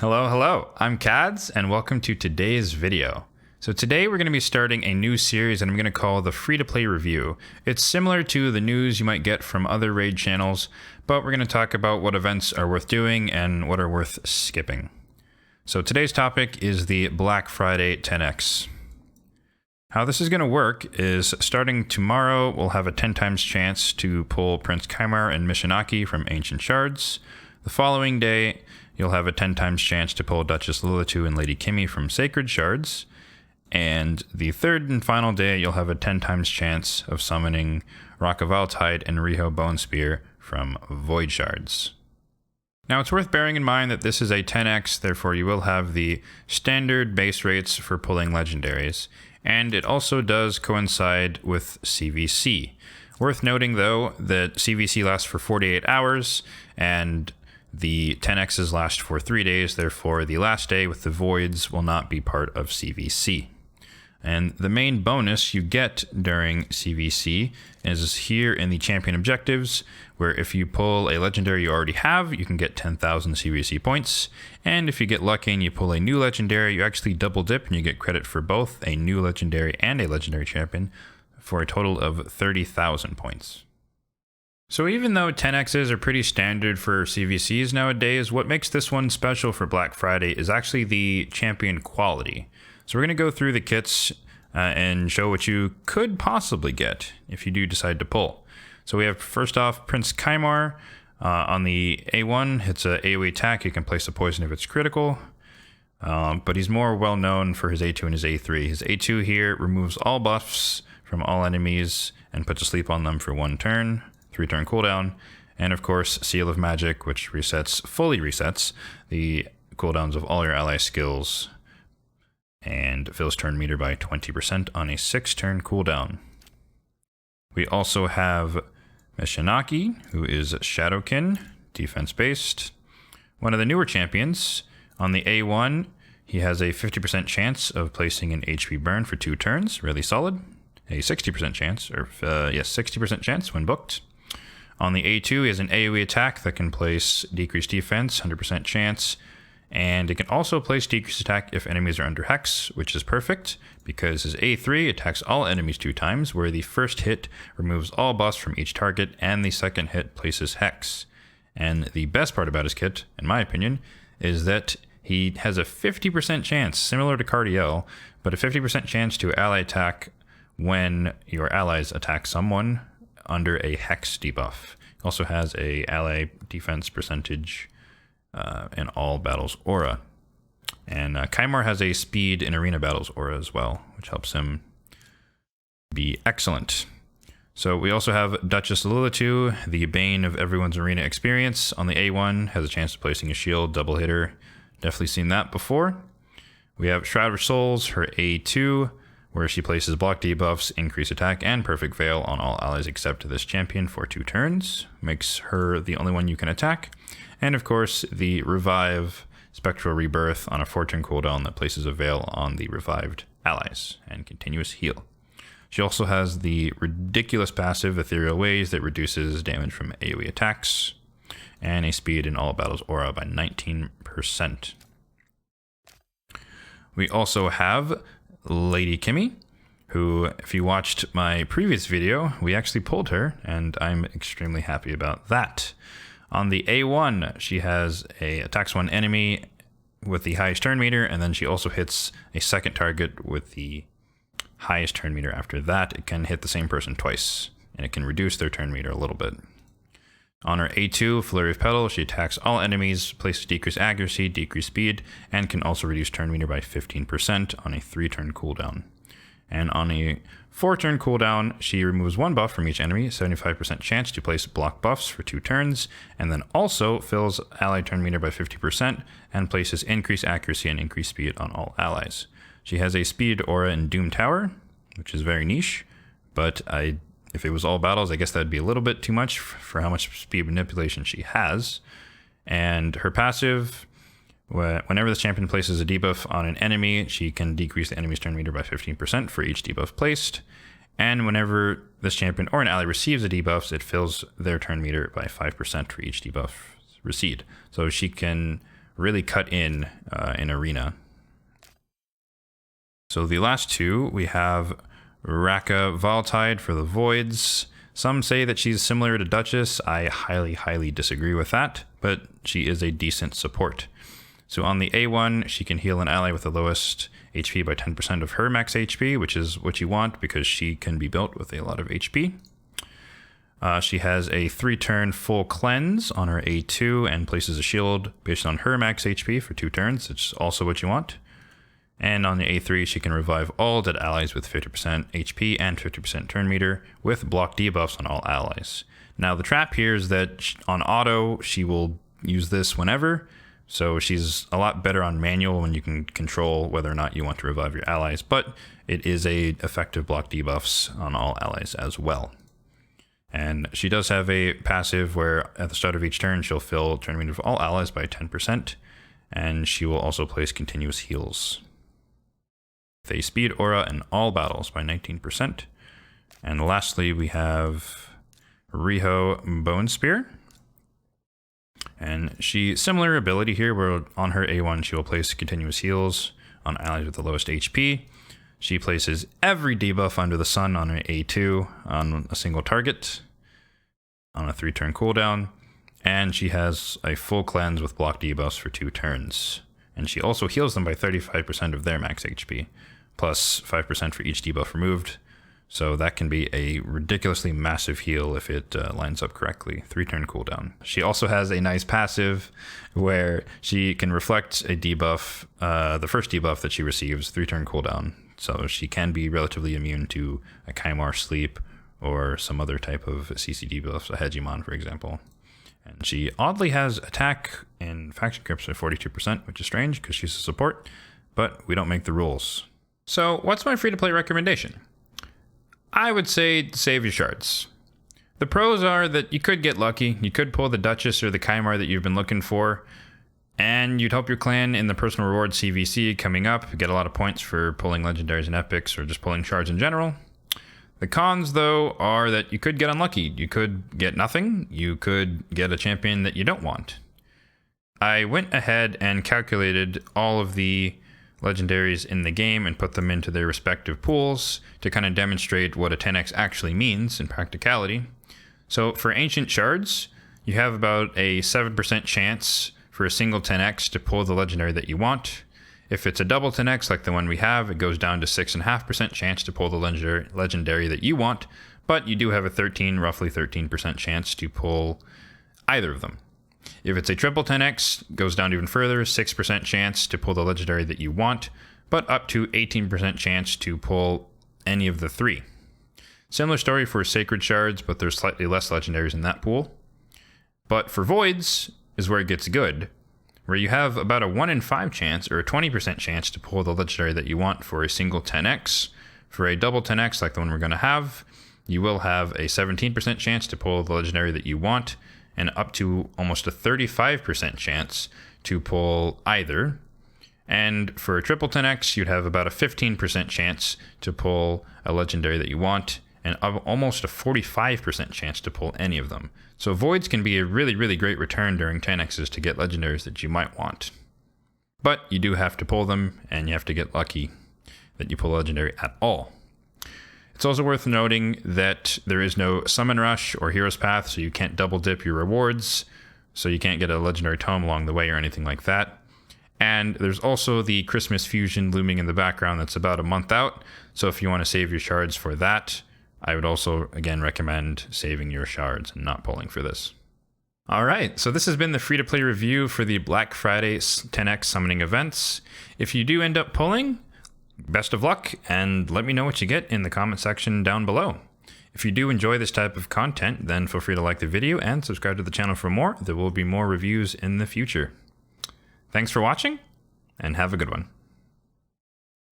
Hello, I'm Kads, and welcome to today's video. So today we're going to be starting a new series that I'm going to call the free-to-play review. It's similar to the news you might get from other raid channels, but we're going to talk about what events are worth doing and what are worth skipping. So today's topic is the Black Friday 10x. How this is going to work is starting tomorrow, we'll have a 10 times chance to pull Prince Kaimar and Mishinaki from Ancient Shards. The following day, you'll have a 10 times chance to pull Duchess Lilitu and Lady Kimmy from Sacred Shards. And the third and final day, you'll have a 10 times chance of summoning Rock of Altide and Riho Bone Spear from Void Shards. Now, it's worth bearing in mind that this is a 10x, therefore you will have the standard base rates for pulling legendaries. And it also does coincide with CVC. Worth noting, though, that CVC lasts for 48 hours, and the 10x's last for 3 days, therefore the last day with the voids will not be part of CVC. And the main bonus you get during CVC is here in the champion objectives, where if you pull a legendary you already have, you can get 10,000 CVC points. And if you get lucky and you pull a new legendary, you actually double dip and you get credit for both a new legendary and a legendary champion for a total of 30,000 points. So even though 10x's are pretty standard for CVCs nowadays, what makes this one special for Black Friday is actually the champion quality. So we're going to go through the kits and show what you could possibly get if you do decide to pull. So we have first off Prince Kaimar. On the A1, it's an AoE attack. You can place a poison if it's critical. But he's more well known for his A2 and his A3. His A2 here removes all buffs from all enemies and puts a sleep on them for 1 turn. 3-turn cooldown, and of course Seal of Magic, which fully resets the cooldowns of all your ally skills and fills turn meter by 20% on a 6-turn cooldown. We also have Mishinaki, who is Shadowkin, defense based. One of the newer champions. On the A1, he has a 50% chance of placing an HP burn for 2 turns, really solid. A 60% chance, 60% chance when booked. On the A2 is an AoE attack that can place decreased defense, 100% chance, and it can also place decreased attack if enemies are under Hex, which is perfect because his A3 attacks all enemies 2 times, where the first hit removes all buffs from each target and the second hit places Hex. And the best part about his kit, in my opinion, is that he has a 50% chance, similar to Cardiel, but a 50% chance to ally attack when your allies attack someone under a Hex debuff. It also has a ally defense percentage in all battles aura. And Kaimar has a speed in arena battles aura as well, which helps him be excellent. So we also have Duchess Lilitu, the bane of everyone's arena experience. On the A1, has a chance of placing a shield, double hitter. Definitely seen that before. We have Shroud of Souls, her A2, where she places block debuffs, increase attack, and perfect veil on all allies except this champion for 2 turns. Makes her the only one you can attack. And of course, the Revive Spectral Rebirth on a 4-turn cooldown that places a veil on the revived allies and continuous heal. She also has the ridiculous passive Ethereal Ways that reduces damage from AoE attacks, and a speed in all battles aura by 19%. We also have Lady Kimmy, who, if you watched my previous video, we actually pulled her, and I'm extremely happy about that. On the A1, she attacks one enemy with the highest turn meter, and then she also hits a second target with the highest turn meter. After that, it can hit the same person twice, and it can reduce their turn meter a little bit. On her A2, Flurry of Petals, she attacks all enemies, places decreased accuracy, decreased speed, and can also reduce turn meter by 15% on a 3-turn cooldown. And on a 4-turn cooldown, she removes 1 buff from each enemy, 75% chance to place block buffs for 2 turns, and then also fills ally turn meter by 50% and places increased accuracy and increased speed on all allies. She has a speed aura in Doom Tower, which is very niche, but if it was all battles, I guess that'd be a little bit too much for how much speed manipulation she has. And her passive, whenever this champion places a debuff on an enemy, she can decrease the enemy's turn meter by 15% for each debuff placed. And whenever this champion or an ally receives a debuff, it fills their turn meter by 5% for each debuff received. So she can really cut in Arena. So the last two, we have Raka Valtide for the Voids. Some say that she's similar to Duchess. I highly disagree with that, but she is a decent support. So on the A1, she can heal an ally with the lowest HP by 10% of her max HP, which is what you want because she can be built with a lot of HP. She has a 3-turn full cleanse on her A2 and places a shield based on her max HP for 2 turns, which is also what you want. And on the A3, she can revive all dead allies with 50% HP and 50% turn meter with block debuffs on all allies. Now the trap here is that on auto, she will use this whenever, so she's a lot better on manual when you can control whether or not you want to revive your allies, but it is a effective block debuffs on all allies as well. And she does have a passive where at the start of each turn, she'll fill turn meter of all allies by 10%, and she will also place continuous heals. With a speed aura in all battles by 19%. And lastly, we have Riho Bone Spear. And similar ability here, where on her A1, she will place continuous heals on allies with the lowest HP. She places every debuff under the sun on her A2 on a single target on a 3-turn cooldown. And she has a full cleanse with block debuffs for 2 turns. And she also heals them by 35% of their max HP, plus 5% for each debuff removed. So that can be a ridiculously massive heal if it lines up correctly. 3-turn cooldown. She also has a nice passive where she can reflect a debuff, the first debuff that she receives, 3-turn cooldown. So she can be relatively immune to a Kymar sleep or some other type of CC debuffs, a Hegemon, for example. And she oddly has attack in faction crypts at 42%, which is strange because she's a support, but we don't make the rules. So what's my free-to-play recommendation? I would say save your shards. The pros are that you could get lucky. You could pull the Duchess or the Kymar that you've been looking for, and you'd help your clan in the personal reward CVC coming up, get a lot of points for pulling legendaries and epics or just pulling shards in general. The cons, though, are that you could get unlucky. You could get nothing. You could get a champion that you don't want. I went ahead and calculated all of the legendaries in the game and put them into their respective pools to kind of demonstrate what a 10x actually means in practicality. So for ancient shards, you have about a 7% chance for a single 10x to pull the legendary that you want. If it's a double 10x like the one we have, it goes down to 6.5% chance to pull the legendary that you want, but you do have a roughly 13% chance to pull either of them. If it's a triple 10x, it goes down even further, 6% chance to pull the legendary that you want, but up to 18% chance to pull any of the 3. Similar story for sacred shards, but there's slightly less legendaries in that pool. But for voids is where it gets good, where you have about a 1 in 5 chance or a 20% chance to pull the legendary that you want for a single 10x. For a double 10x like the one we're going to have, you will have a 17% chance to pull the legendary that you want, and up to almost a 35% chance to pull either. And for a triple 10x, you'd have about a 15% chance to pull a legendary that you want, and almost a 45% chance to pull any of them. So voids can be a really great return during 10x's to get legendaries that you might want. But you do have to pull them, and you have to get lucky that you pull a legendary at all. It's also worth noting that there is no Summon Rush or Hero's Path, so you can't double dip your rewards, so you can't get a legendary tome along the way or anything like that. And there's also the Christmas Fusion looming in the background that's about a month out, so if you want to save your shards for that, I would also, again, recommend saving your shards and not pulling for this. Alright, so this has been the free-to-play review for the Black Friday 10x summoning events. If you do end up pulling, best of luck, and let me know what you get in the comment section down below. If you do enjoy this type of content, then feel free to like the video and subscribe to the channel for more. There will be more reviews in the future. Thanks for watching, and have a good one.